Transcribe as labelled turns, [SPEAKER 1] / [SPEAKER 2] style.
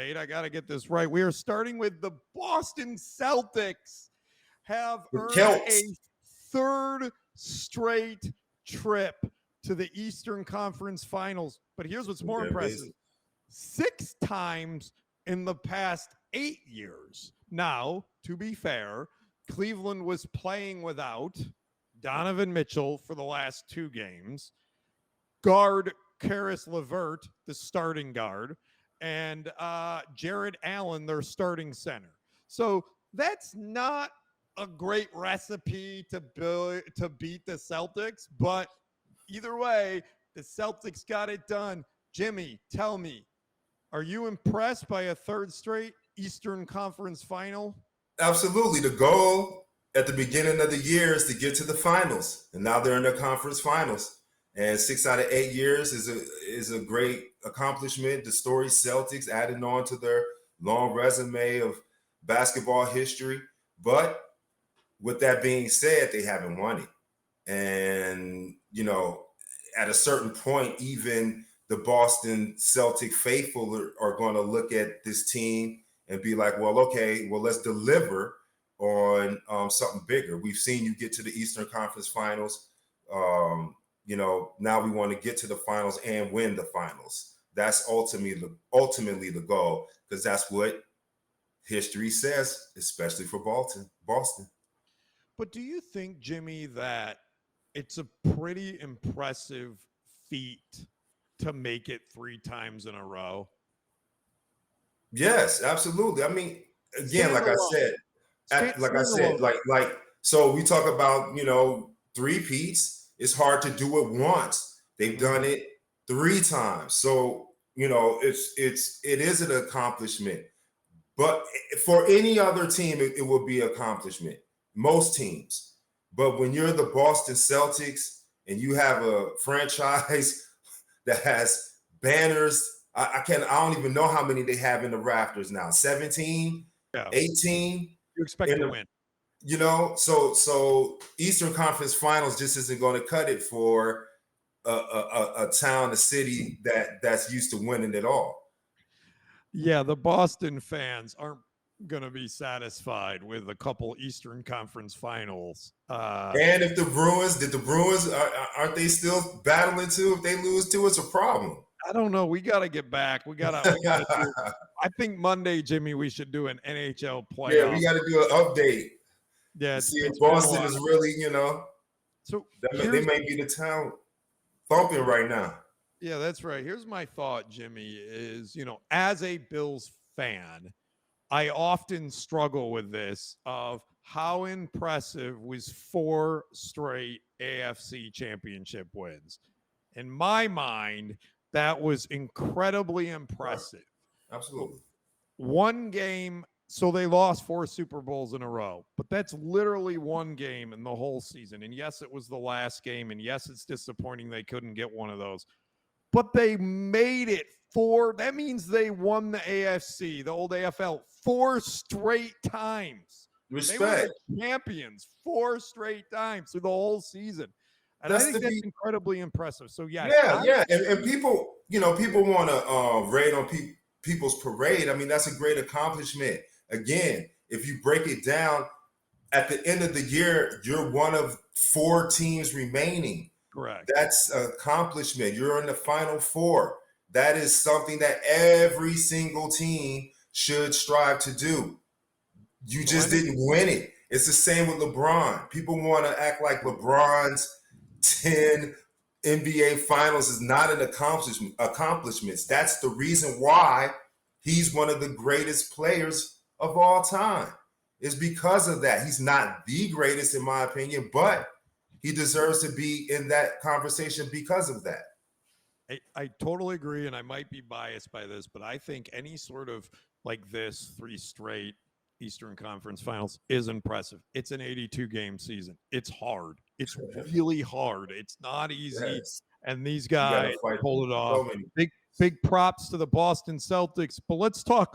[SPEAKER 1] Nate. I got to get this right. We are starting with the Boston Celtics have earned a third straight trip to the Eastern Conference Finals. But here's what's more impressive. 6 times in the past 8 years. Now, to be fair, Cleveland was playing without Donovan Mitchell for the last 2 games, guard Karis LeVert, the starting guard, and Jared Allen, their starting center. So that's not a great recipe to beat the Celtics, but either way, the Celtics got it done. Jimmy, tell me, are you impressed by a third straight Eastern Conference final?
[SPEAKER 2] Absolutely. The goal at the beginning of the year is to get to the finals, and now they're in the conference finals. And 6 out of 8 years is a great accomplishment. The Story Celtics adding on to their long resume of basketball history. But with that being said, they haven't won it. And, you know, at a certain point, even the Boston Celtic faithful are going to look at this team and be like, well, okay, well, let's deliver on something bigger. We've seen you get to the Eastern Conference Finals. You know, now we want to get to the finals and win the finals. That's ultimately the goal, because that's what history says, especially for Boston.
[SPEAKER 1] But do you think, Jimmy, that it's a pretty impressive feat to make it 3 times in a row?
[SPEAKER 2] Yes, absolutely. I mean, again, like I said, so we talk about, you know, 3-peats. It's hard to do it once. They've done it 3 times. So, you know, it is an accomplishment. But for any other team, it will be an accomplishment. Most teams. But when you're the Boston Celtics and you have a franchise that has banners, I don't even know how many they have in the rafters now. 17, 18.
[SPEAKER 1] You expect to win.
[SPEAKER 2] You know, so Eastern Conference Finals just isn't going to cut it for a town, a city that's used to winning it all.
[SPEAKER 1] Yeah, the Boston fans aren't going to be satisfied with a couple Eastern Conference Finals.
[SPEAKER 2] And if the Bruins aren't they still battling too? If they lose too, it's a problem.
[SPEAKER 1] I don't know. We got to get back. We got to. I think Monday, Jimmy, we should do an NHL playoff.
[SPEAKER 2] Yeah, we got to do an update.
[SPEAKER 1] Yeah,
[SPEAKER 2] see if Boston is really, you know. So they may be the town thumping right now.
[SPEAKER 1] Yeah, that's right. Here's my thought, Jimmy, is, you know, as a Bills fan, I often struggle with this of how impressive was 4 straight AFC championship wins. In my mind, that was incredibly impressive.
[SPEAKER 2] Right. Absolutely.
[SPEAKER 1] One game, so they lost 4 Super Bowls in a row, but that's literally one game in the whole season. And yes, it was the last game. And yes, it's disappointing they couldn't get one of those. But they made it 4. That means they won the AFC, the old AFL, 4 straight times.
[SPEAKER 2] Respect.
[SPEAKER 1] They were the champions 4 straight times through the whole season. And I think that's incredibly impressive. So,
[SPEAKER 2] yeah. And people, you know, people want to raid on people's parade. I mean, that's a great accomplishment. Again, if you break it down, at the end of the year, you're one of 4 teams remaining.
[SPEAKER 1] Correct.
[SPEAKER 2] That's an accomplishment. You're in the Final 4. That is something that every single team should strive to do. You just didn't win it. It's the same with LeBron. People want to act like LeBron's 10 NBA Finals is not an accomplishment. That's the reason why he's one of the greatest players of all time. It's because of that. He's not the greatest, in my opinion, but he deserves to be in that conversation because of that.
[SPEAKER 1] I totally agree, and I might be biased by this, but I think any sort of like this 3 straight Eastern Conference Finals is impressive. It's an 82-game season. It's hard. It's really hard. It's not easy.
[SPEAKER 2] Yes.
[SPEAKER 1] And these guys pulled it off. Big props to the Boston Celtics. But let's talk